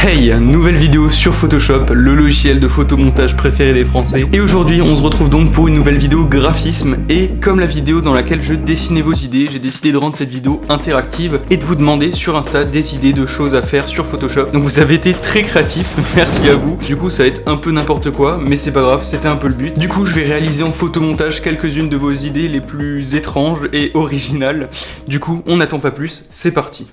Hey, nouvelle vidéo sur Photoshop, le logiciel de photomontage préféré des Français. Et aujourd'hui, on se retrouve donc pour une nouvelle vidéo graphisme. Et comme la vidéo dans laquelle je dessinais vos idées, j'ai décidé de rendre cette vidéo interactive et de vous demander sur Insta des idées de choses à faire sur Photoshop. Donc vous avez été très créatifs, merci à vous. Du coup, ça va être un peu n'importe quoi, mais c'est pas grave, c'était un peu le but. Du coup, je vais réaliser en photomontage quelques-unes de vos idées les plus étranges et originales. Du coup, on n'attend pas plus, c'est parti.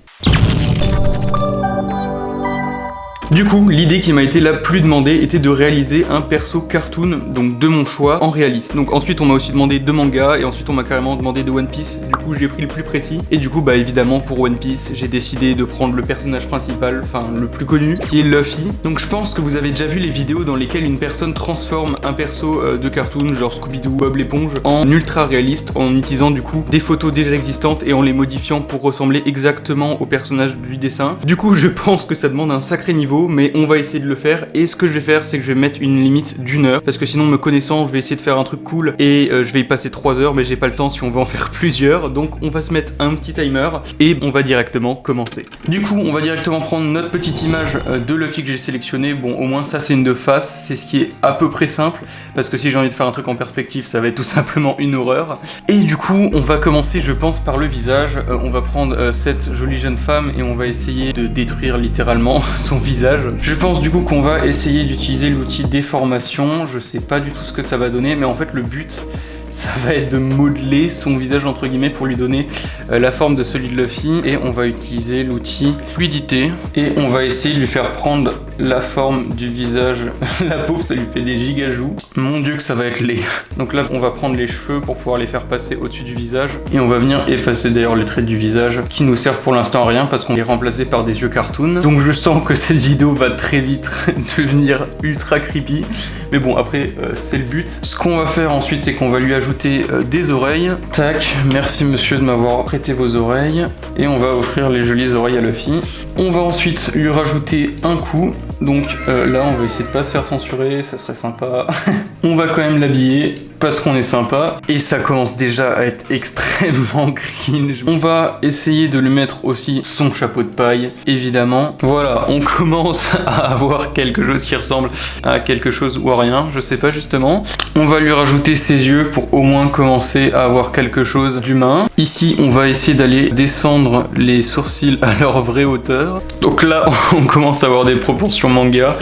Du coup, l'idée qui m'a été la plus demandée était de réaliser un perso cartoon, donc de mon choix, en réaliste. Donc ensuite on m'a aussi demandé de manga, et ensuite on m'a carrément demandé de One Piece. Du coup j'ai pris le plus précis, et du coup bah évidemment pour One Piece, j'ai décidé de prendre le personnage principal, enfin le plus connu, qui est Luffy. Donc je pense que vous avez déjà vu les vidéos dans lesquelles une personne transforme un perso de cartoon, genre Scooby-Doo, Bob l'éponge, en ultra réaliste, en utilisant du coup des photos déjà existantes et en les modifiant pour ressembler exactement au personnage du dessin. Du coup je pense que ça demande un sacré niveau, mais on va essayer de le faire. Et ce que je vais faire, c'est que je vais mettre une limite d'1 heure, parce que sinon me connaissant, je vais essayer de faire un truc cool et je vais y passer 3 heures, mais j'ai pas le temps si on veut en faire plusieurs. Donc on va se mettre un petit timer et on va directement commencer. Du coup on va directement prendre notre petite image de Luffy que j'ai sélectionné. Bon, au moins ça c'est une de face, c'est ce qui est à peu près simple, parce que si j'ai envie de faire un truc en perspective, ça va être tout simplement une horreur. Et du coup on va commencer, je pense, par le visage. On va prendre cette jolie jeune femme et on va essayer de détruire littéralement son visage. Je pense du coup qu'on va essayer d'utiliser l'outil déformation. Je sais pas du tout ce que ça va donner, mais en fait le but, ça va être de modeler son visage entre guillemets pour lui donner la forme de celui de Luffy. Et on va utiliser l'outil fluidité et on va essayer de lui faire prendre la forme du visage. La pauvre, ça lui fait des gigajoues. Mon dieu que ça va être laid. Donc là on va prendre les cheveux pour pouvoir les faire passer au-dessus du visage. Et on va venir effacer d'ailleurs les traits du visage qui nous servent pour l'instant à rien parce qu'on est remplacé par des yeux cartoon. Donc je sens que cette vidéo va très vite devenir ultra creepy. Mais bon, après c'est le but. Ce qu'on va faire ensuite, c'est qu'on va lui ajouter des oreilles. Tac, merci monsieur de m'avoir prêté vos oreilles. Et on va offrir les jolies oreilles à Luffy. On va ensuite lui rajouter un cou. Donc là on va essayer de pas se faire censurer, ça serait sympa. On va quand même l'habiller parce qu'on est sympa. Et ça commence déjà à être extrêmement cringe. On va essayer de lui mettre aussi son chapeau de paille, évidemment. Voilà, on commence à avoir quelque chose qui ressemble à quelque chose ou à rien, je sais pas justement. On va lui rajouter ses yeux pour au moins commencer à avoir quelque chose d'humain. Ici on va essayer d'aller descendre les sourcils à leur vraie hauteur. Donc là on commence à avoir des proportions manga.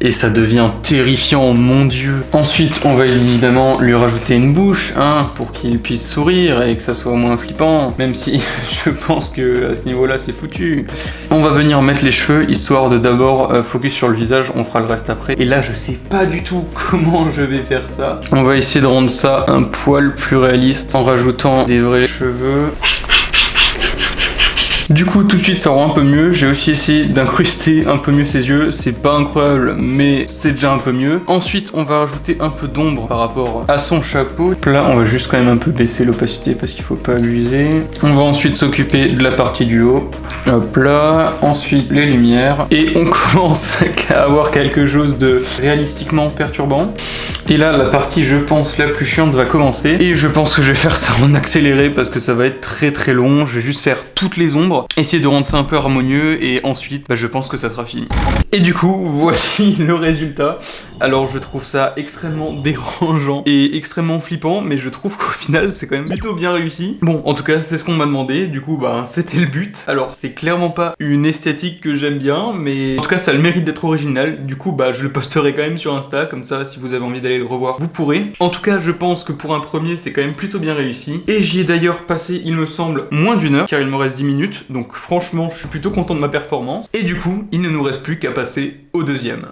Et ça devient terrifiant, mon dieu. Ensuite, on va évidemment lui rajouter une bouche, hein, pour qu'il puisse sourire et que ça soit moins flippant. Même si je pense que à ce niveau-là, c'est foutu. On va venir mettre les cheveux, histoire de d'abord focus sur le visage, on fera le reste après. Et là, je sais pas du tout comment je vais faire ça. On va essayer de rendre ça un poil plus réaliste en rajoutant des vrais cheveux. Du coup tout de suite ça rend un peu mieux. J'ai aussi essayé d'incruster un peu mieux ses yeux. C'est pas incroyable mais c'est déjà un peu mieux. Ensuite on va rajouter un peu d'ombre par rapport à son chapeau. Là on va juste quand même un peu baisser l'opacité parce qu'il faut pas abuser. On va ensuite s'occuper de la partie du haut. Hop là. Ensuite les lumières. Et on commence à avoir quelque chose de réalistiquement perturbant. Et là la partie je pense la plus chiante va commencer. Et je pense que je vais faire ça en accéléré parce que ça va être très très long. Je vais juste faire toutes les ombres, essayer de rendre ça un peu harmonieux et ensuite je pense que ça sera fini. Et du coup voici le résultat. Alors je trouve ça extrêmement dérangeant et extrêmement flippant, mais je trouve qu'au final c'est quand même plutôt bien réussi. Bon en tout cas c'est ce qu'on m'a demandé, du coup c'était le but. Alors c'est clairement pas une esthétique que j'aime bien, mais en tout cas ça a le mérite d'être original. Du coup je le posterai quand même sur Insta, comme ça si vous avez envie d'aller le revoir vous pourrez. En tout cas je pense que pour un premier c'est quand même plutôt bien réussi. Et j'y ai d'ailleurs passé il me semble moins d'1 heure car il me reste 10 minutes. Donc franchement je suis plutôt content de ma performance. Et du coup il ne nous reste plus qu'à passer au deuxième.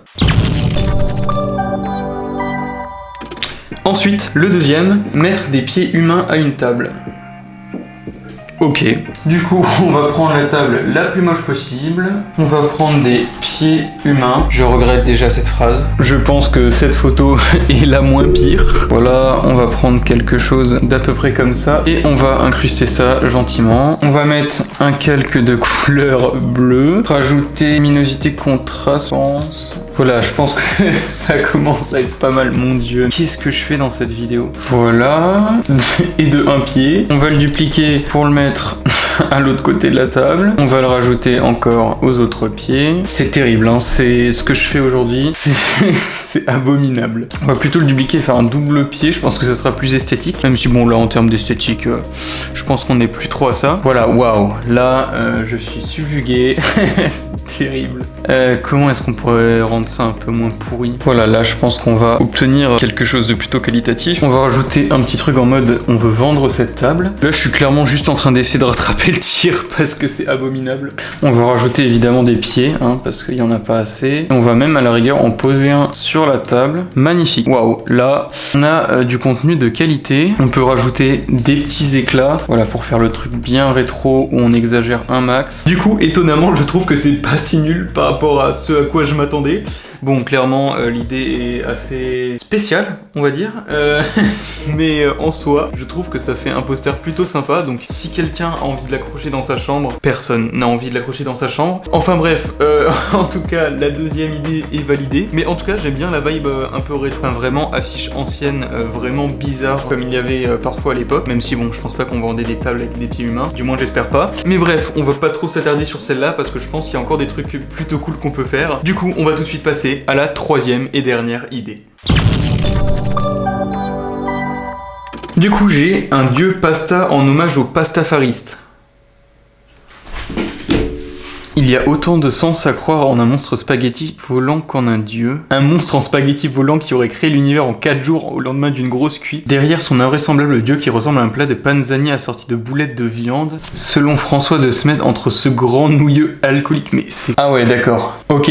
Ensuite le deuxième, mettre des pieds humains à une table. Ok, du coup on va prendre la table la plus moche possible. On va prendre des pieds humains. Je regrette déjà cette phrase. Je pense que cette photo est la moins pire. Voilà, on va prendre quelque chose d'à peu près comme ça. Et on va incruster ça gentiment. On va mettre un calque de couleur bleue. Rajouter luminosité contrastance. Voilà, je pense que ça commence à être pas mal, mon dieu. Qu'est-ce que je fais dans cette vidéo? Voilà, et de un pied. On va le dupliquer pour le mettre à l'autre côté de la table. On va le rajouter encore aux autres pieds. C'est terrible, hein, c'est ce que je fais aujourd'hui. C'est abominable. On va plutôt le dupliquer et faire un double pied, je pense que ça sera plus esthétique. Même si bon là en termes d'esthétique, je pense qu'on n'est plus trop à ça. Voilà, waouh, là je suis subjugué. C'est terrible. Comment est-ce qu'on pourrait rendre ça un peu moins pourri? Voilà, là je pense qu'on va obtenir quelque chose de plutôt qualitatif. On va rajouter un petit truc en mode on veut vendre cette table. Là je suis clairement juste en train d'essayer de rattraper le tir parce que c'est abominable. On va rajouter évidemment des pieds, hein, parce qu'il n'y en a pas assez. On va même à la rigueur en poser un sur la table. Magnifique. Waouh, là on a du contenu de qualité. On peut rajouter des petits éclats, voilà, pour faire le truc bien rétro où on exagère un max. Du coup, étonnamment, je trouve que c'est pas si nul par rapport à ce à quoi je m'attendais. Bon, clairement, l'idée est assez spéciale, on va dire. Mais en soi, je trouve que ça fait un poster plutôt sympa. Donc, si quelqu'un a envie de l'accrocher dans sa chambre, personne n'a envie de l'accrocher dans sa chambre. Enfin bref, en tout cas, la deuxième idée est validée. Mais en tout cas, j'aime bien la vibe un peu rétro. Enfin, vraiment affiche ancienne, vraiment bizarre, comme il y avait parfois à l'époque. Même si, bon, je pense pas qu'on vendait des tables avec des pieds humains. Du moins, j'espère pas. Mais bref, on va pas trop s'attarder sur celle-là parce que je pense qu'il y a encore des trucs plutôt cool qu'on peut faire. Du coup, on va tout de suite passer à la troisième et dernière idée. Du coup, j'ai un dieu pasta en hommage au pastafariste. Il y a autant de sens à croire en un monstre spaghetti volant qu'en un dieu. Un monstre en spaghetti volant qui aurait créé l'univers en 4 jours au lendemain d'une grosse cuite. Derrière son invraisemblable dieu qui ressemble à un plat de panzani assorti de boulettes de viande. Selon François de Smet, entre ce grand nouilleux alcoolique. Mais c'est... Ah ouais, d'accord. Ok.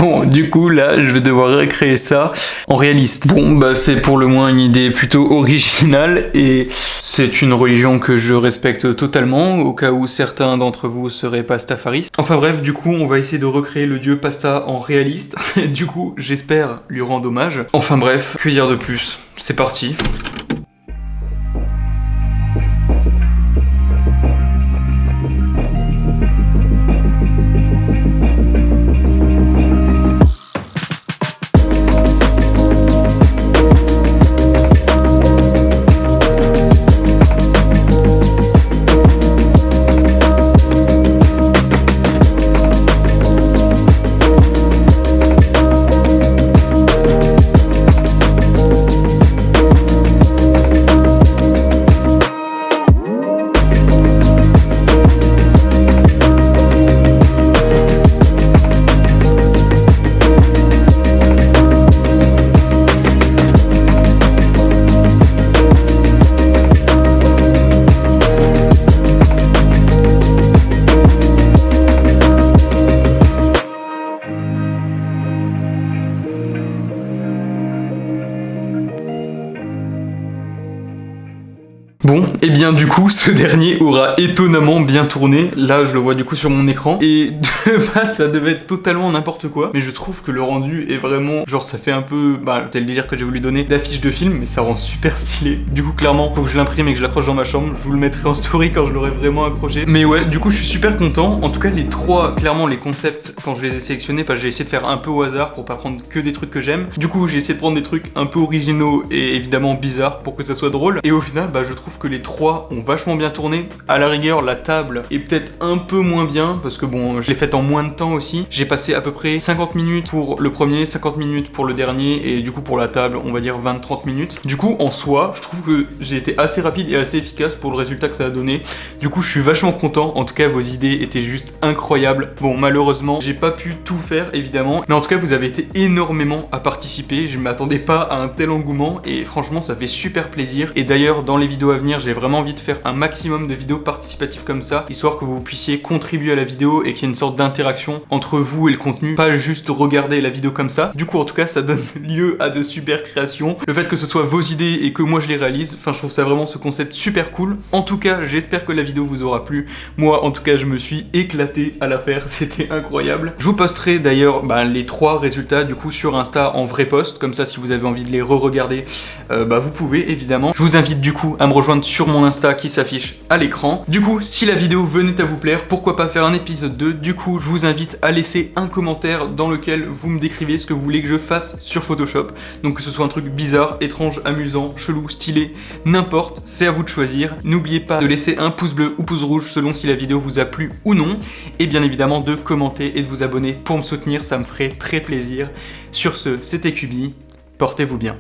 Bon, du coup, là, je vais devoir recréer ça en réaliste. Bon, bah c'est pour le moins une idée plutôt originale et c'est une religion que je respecte totalement, au cas où certains d'entre vous seraient pastafaristes. Enfin bref, du coup, on va essayer de recréer le dieu pasta en réaliste. Du coup, j'espère lui rendre hommage. Enfin bref, que dire de plus? C'est parti. Bon, et bien du coup, ce dernier aura étonnamment bien tourné. Là, je le vois du coup sur mon écran. Et de base, ça devait être totalement n'importe quoi. Mais je trouve que le rendu est vraiment... Genre, ça fait un peu... Bah, c'est le délire que j'ai voulu donner d'affiche de film, mais ça rend super stylé. Du coup, clairement, faut que je l'imprime et que je l'accroche dans ma chambre. Je vous le mettrai en story quand je l'aurai vraiment accroché. Mais ouais, du coup, je suis super content. En tout cas, les trois, clairement, les concepts, quand je les ai sélectionnés, parce que j'ai essayé de faire un peu au hasard pour pas prendre que des trucs que j'aime. Du coup, j'ai essayé de prendre des trucs un peu originaux et évidemment bizarres pour que ça soit drôle. Et au final, bah, je trouve que les trois ont vachement bien tourné. À la rigueur, la table est peut-être un peu moins bien parce que bon, je l'ai faite en moins de temps aussi. J'ai passé à peu près 50 minutes pour le premier, 50 minutes pour le dernier et du coup pour la table, on va dire 20-30 minutes. Du coup, en soi, je trouve que j'ai été assez rapide et assez efficace pour le résultat que ça a donné. Du coup, je suis vachement content. En tout cas, vos idées étaient juste incroyables. Bon, malheureusement, j'ai pas pu tout faire évidemment, mais en tout cas, vous avez été énormément à participer. Je m'attendais pas à un tel engouement et franchement, ça fait super plaisir. Et d'ailleurs, dans les vidéos à venir, j'ai vraiment envie de faire un maximum de vidéos participatives comme ça, histoire que vous puissiez contribuer à la vidéo et qu'il y ait une sorte d'interaction entre vous et le contenu, pas juste regarder la vidéo comme ça. Du coup, en tout cas, ça donne lieu à de super créations. Le fait que ce soit vos idées et que moi je les réalise, enfin, je trouve ça vraiment ce concept super cool. En tout cas, j'espère que la vidéo vous aura plu. Moi, en tout cas, je me suis éclaté à la faire, c'était incroyable. Je vous posterai d'ailleurs les trois résultats du coup sur Insta en vrai post, comme ça si vous avez envie de les re-regarder, vous pouvez évidemment. Je vous invite du coup à me rejoindre sur mon Insta qui s'affiche à l'écran. Du coup, si la vidéo venait à vous plaire, pourquoi pas faire un épisode 2. Du coup, je vous invite à laisser un commentaire dans lequel vous me décrivez ce que vous voulez que je fasse sur Photoshop. Donc que ce soit un truc bizarre, étrange, amusant, chelou, stylé, n'importe, c'est à vous de choisir. N'oubliez pas de laisser un pouce bleu ou pouce rouge selon si la vidéo vous a plu ou non. Et bien évidemment de commenter et de vous abonner pour me soutenir, ça me ferait très plaisir. Sur ce, c'était Cubi, portez-vous bien.